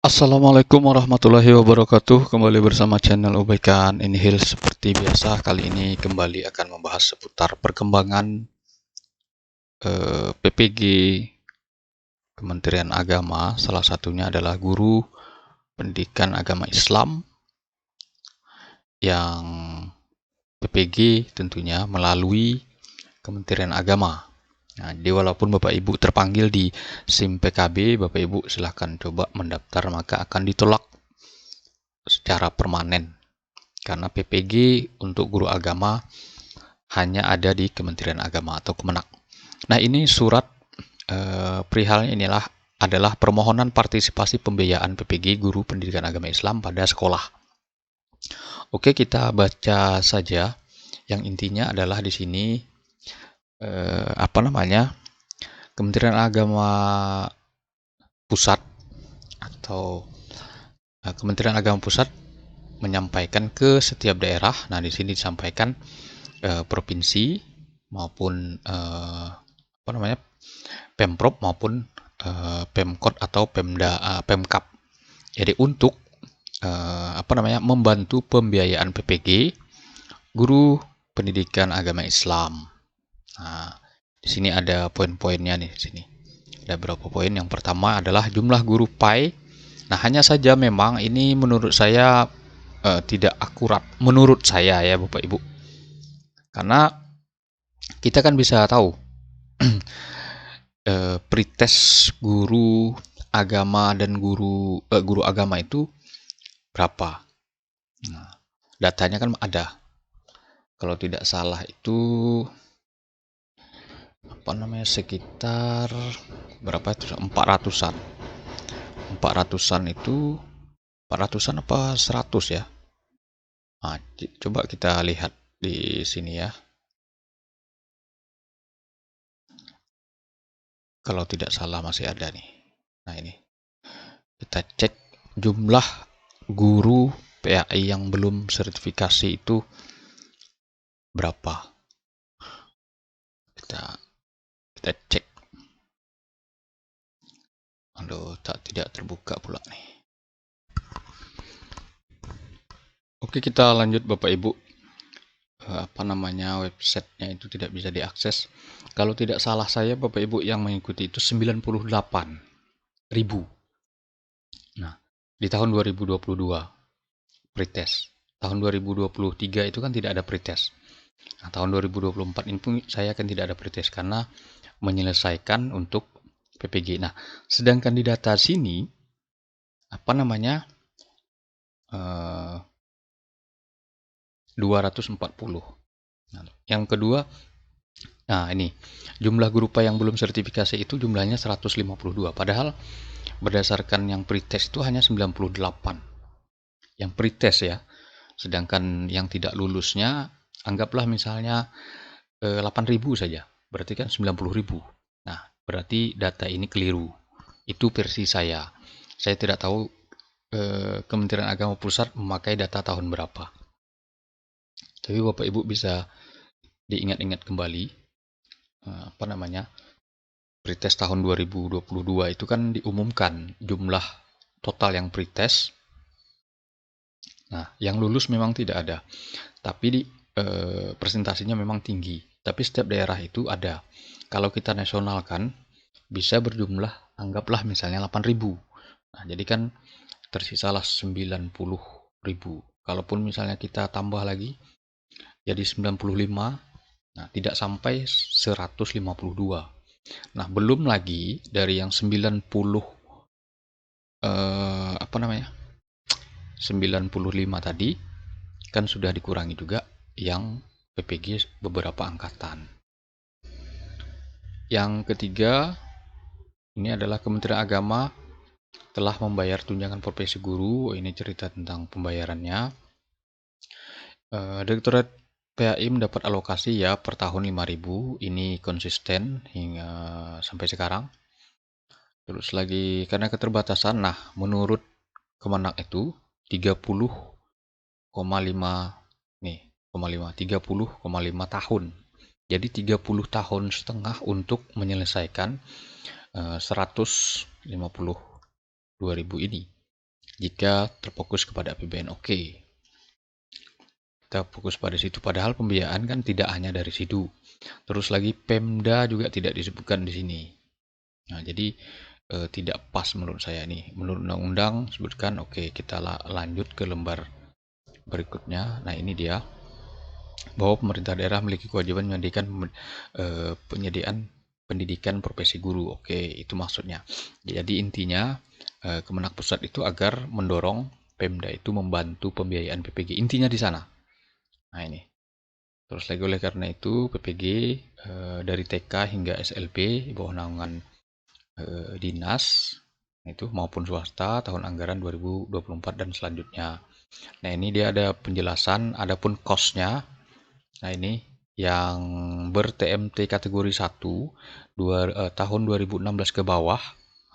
Assalamualaikum warahmatullahi wabarakatuh. Kembali bersama channel Ubaikan Inhil. Seperti biasa, kali ini kembali akan membahas seputar perkembangan PPG Kementerian Agama. Salah satunya adalah Guru Pendidikan Agama Islam yang PPG tentunya melalui Kementerian Agama. Nah, jadi walaupun Bapak Ibu terpanggil di SIM PKB, Bapak Ibu silahkan coba mendaftar, maka akan ditolak secara permanen. Karena PPG untuk guru agama hanya ada di Kementerian Agama atau Kemenak. Nah, ini surat perihalnya adalah permohonan partisipasi pembiayaan PPG Guru Pendidikan Agama Islam pada sekolah. Oke, kita baca saja. Yang intinya adalah di sini Kementerian Agama Pusat atau Kementerian Agama Pusat menyampaikan ke setiap daerah. Nah, di sini disampaikan provinsi maupun Pemprov maupun Pemkot atau Pemkap. Jadi untuk membantu pembiayaan PPG Guru Pendidikan Agama Islam. Nah, di sini ada poin-poinnya nih. Di sini ada beberapa poin. Yang pertama adalah jumlah guru PAI. Nah, hanya saja memang ini menurut saya tidak akurat. Menurut saya ya Bapak Ibu. Karena kita kan bisa tahu pretest guru agama dan guru agama itu berapa. Nah, datanya kan ada. Kalau tidak salah itu sekitar berapa itu? 400-an. 400-an itu 400-an apa 100 ya? Nah, coba kita lihat di sini ya. Kalau tidak salah masih ada nih. Nah, ini. Kita cek jumlah guru PAI yang belum sertifikasi itu berapa. Kita cek. Aduh, tidak terbuka pula nih. Oke, kita lanjut Bapak Ibu. Websitenya itu tidak bisa diakses. Kalau tidak salah saya Bapak Ibu yang mengikuti itu 98.000. Nah, di tahun 2022 pretest. Tahun 2023 itu kan tidak ada pretest. Nah, tahun 2024 ini pun saya kan tidak ada pretest karena menyelesaikan untuk PPG. Nah, sedangkan di data sini 240. Nah, yang kedua, nah ini jumlah guru PAI yang belum sertifikasi itu jumlahnya 152. Padahal berdasarkan yang pretest itu hanya 98. Yang pretest ya. Sedangkan yang tidak lulusnya anggaplah misalnya 8.000 saja. Berarti kan 90.000. Nah, berarti data ini keliru. Itu versi saya. Saya tidak tahu Kementerian Agama Pusat memakai data tahun berapa. Tapi Bapak Ibu bisa diingat-ingat kembali pretest tahun 2022 itu kan diumumkan jumlah total yang pretest. Nah, yang lulus memang tidak ada. Tapi presentasinya memang tinggi. Tapi setiap daerah itu ada. Kalau kita nasionalkan bisa berjumlah anggaplah misalnya 8.000. Nah, jadi kan tersisalah 90.000. Kalaupun misalnya kita tambah lagi jadi 95, nah tidak sampai 152. Nah, belum lagi dari yang 95 tadi kan sudah dikurangi juga yang PPG beberapa angkatan. Yang ketiga, ini adalah Kementerian Agama telah membayar tunjangan profesi guru. Ini cerita tentang pembayarannya. Direktorat PAI mendapat alokasi ya per tahun 5.000. Ini konsisten hingga sampai sekarang. Terus lagi karena keterbatasan, nah menurut Kemenak itu 30,5 tahun. Jadi 30 tahun setengah untuk menyelesaikan 152.000 ini. Jika terfokus kepada APBN, oke. Kita fokus pada situ. Padahal pembiayaan kan tidak hanya dari situ. Terus lagi Pemda juga tidak disebutkan di sini. Nah, jadi tidak pas menurut saya nih. Menurut undang-undang sebutkan, oke, kita lanjut ke lembar berikutnya. Nah, ini dia, bahwa pemerintah daerah memiliki kewajiban menyediakan penyediaan pendidikan profesi guru. Oke, itu maksudnya. Jadi intinya Kemenak Pusat itu agar mendorong Pemda itu membantu pembiayaan PPG. Intinya di sana. Nah, ini. Terus lagi oleh karena itu PPG dari TK hingga SLP bawah naungan dinas itu maupun swasta tahun anggaran 2024 dan selanjutnya. Nah, ini dia ada penjelasan, adapun cost-nya. Nah, ini yang ber-TMT kategori 1 tahun 2016 ke bawah.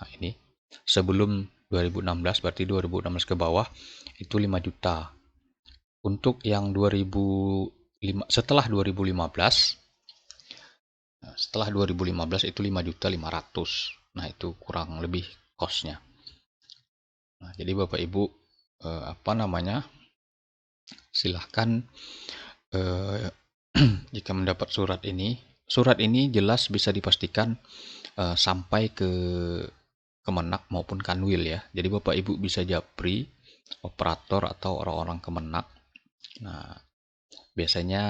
Nah, ini sebelum 2016 berarti 2016 ke bawah itu 5 juta. Untuk yang 2005 setelah 2015 itu 5.500.000. Nah, itu kurang lebih cost-nya. Nah, jadi Bapak Ibu silahkan jika mendapat surat ini jelas bisa dipastikan sampai ke Kemenak maupun Kanwil ya. Jadi Bapak Ibu bisa japri operator atau orang-orang Kemenak. Nah, biasanya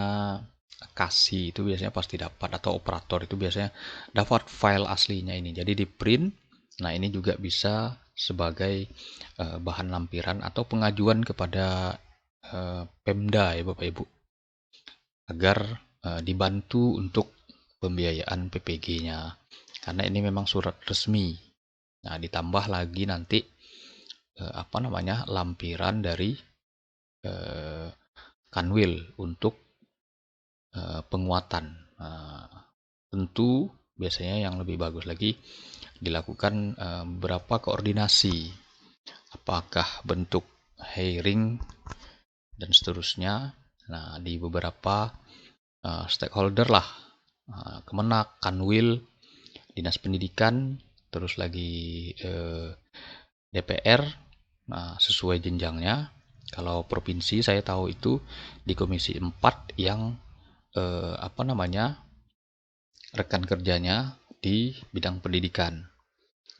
kasih itu biasanya pasti dapat, atau operator itu biasanya dapat file aslinya ini. Jadi di print. Nah, ini juga bisa sebagai bahan lampiran atau pengajuan kepada Pemda ya Bapak Ibu, agar dibantu untuk pembiayaan PPG-nya. Karena ini memang surat resmi. Nah, ditambah lagi nanti lampiran dari Kanwil untuk penguatan. Tentu biasanya yang lebih bagus lagi dilakukan beberapa koordinasi, apakah bentuk hiring dan seterusnya. Nah, di beberapa stakeholder lah, Kemenak, Kanwil, Dinas Pendidikan, terus lagi DPR, nah sesuai jenjangnya. Kalau provinsi saya tahu itu di Komisi 4 yang rekan kerjanya di bidang pendidikan.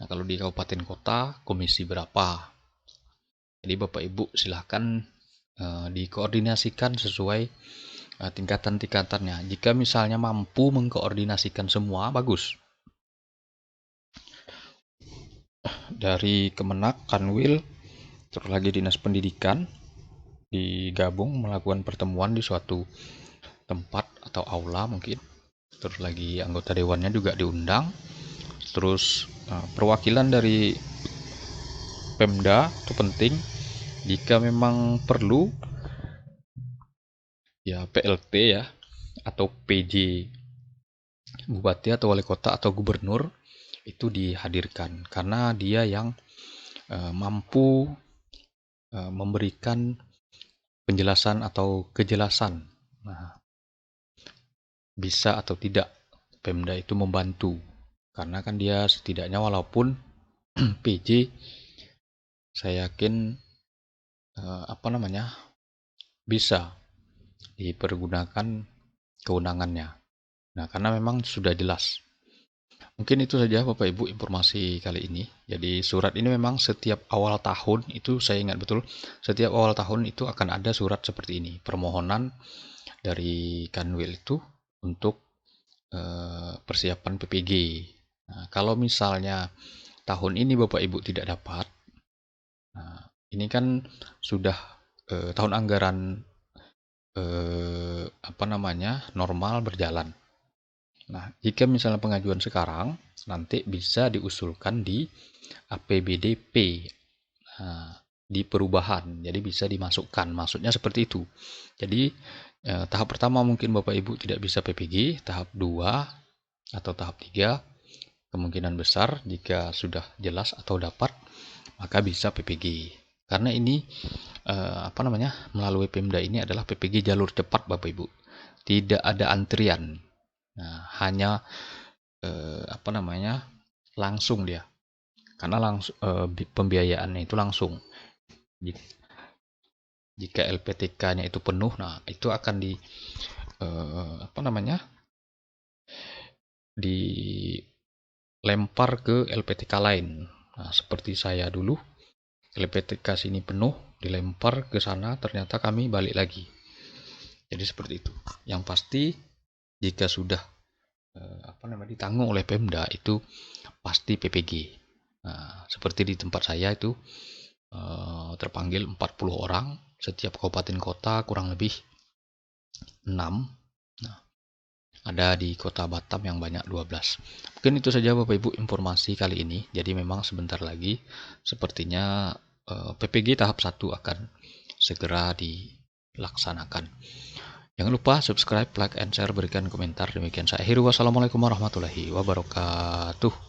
Nah, kalau di kabupaten kota, komisi berapa? Jadi Bapak Ibu silahkan dikoordinasikan sesuai tingkatan-tingkatannya. Jika misalnya mampu mengkoordinasikan semua, bagus. Dari Kemenak, Kanwil, terus lagi Dinas Pendidikan, digabung melakukan pertemuan di suatu tempat atau aula mungkin. Terus lagi anggota dewannya juga diundang. Terus perwakilan dari Pemda itu penting. Jika memang perlu, ya PLT ya, atau PJ Bupati atau Wali Kota atau Gubernur itu dihadirkan. Karena dia yang mampu memberikan penjelasan atau kejelasan. Nah, bisa atau tidak Pemda itu membantu. Karena kan dia setidaknya walaupun PJ, saya yakin bisa dipergunakan kewenangannya. Nah, karena memang sudah jelas. Mungkin itu saja Bapak Ibu informasi kali ini. Jadi surat ini memang setiap awal tahun itu saya ingat betul, setiap awal tahun itu akan ada surat seperti ini. Permohonan dari Kanwil itu untuk persiapan PPG. Nah, kalau misalnya tahun ini Bapak Ibu tidak dapat, nah, ini kan sudah tahun anggaran normal berjalan. Nah, jika misalnya pengajuan sekarang, nanti bisa diusulkan di APBDP, di perubahan, jadi bisa dimasukkan. Maksudnya seperti itu. Jadi tahap pertama mungkin Bapak Ibu tidak bisa PPG, tahap 2 atau tahap 3 kemungkinan besar jika sudah jelas atau dapat, maka bisa PPG. Karena ini melalui Pemda ini adalah PPG jalur cepat Bapak Ibu. Tidak ada antrian. Nah, hanya langsung dia. Karena langsung pembiayaannya itu langsung. Jika LPTK-nya itu penuh, nah itu akan dilempar ke LPTK lain. Nah, seperti saya dulu, LPTK sini penuh, dilempar ke sana, ternyata kami balik lagi. Jadi seperti itu. Yang pasti jika sudah ditanggung oleh Pemda itu pasti PPG. Nah, seperti di tempat saya itu terpanggil 40 orang, setiap kabupaten kota kurang lebih 6. Nah, ada di kota Batam yang banyak 12. Mungkin itu saja Bapak Ibu informasi kali ini. Jadi memang sebentar lagi sepertinya PPG tahap 1 akan segera dilaksanakan. Jangan lupa subscribe, like, and share, berikan komentar. Demikian saya Heru. Wassalamualaikum warahmatullahi wabarakatuh.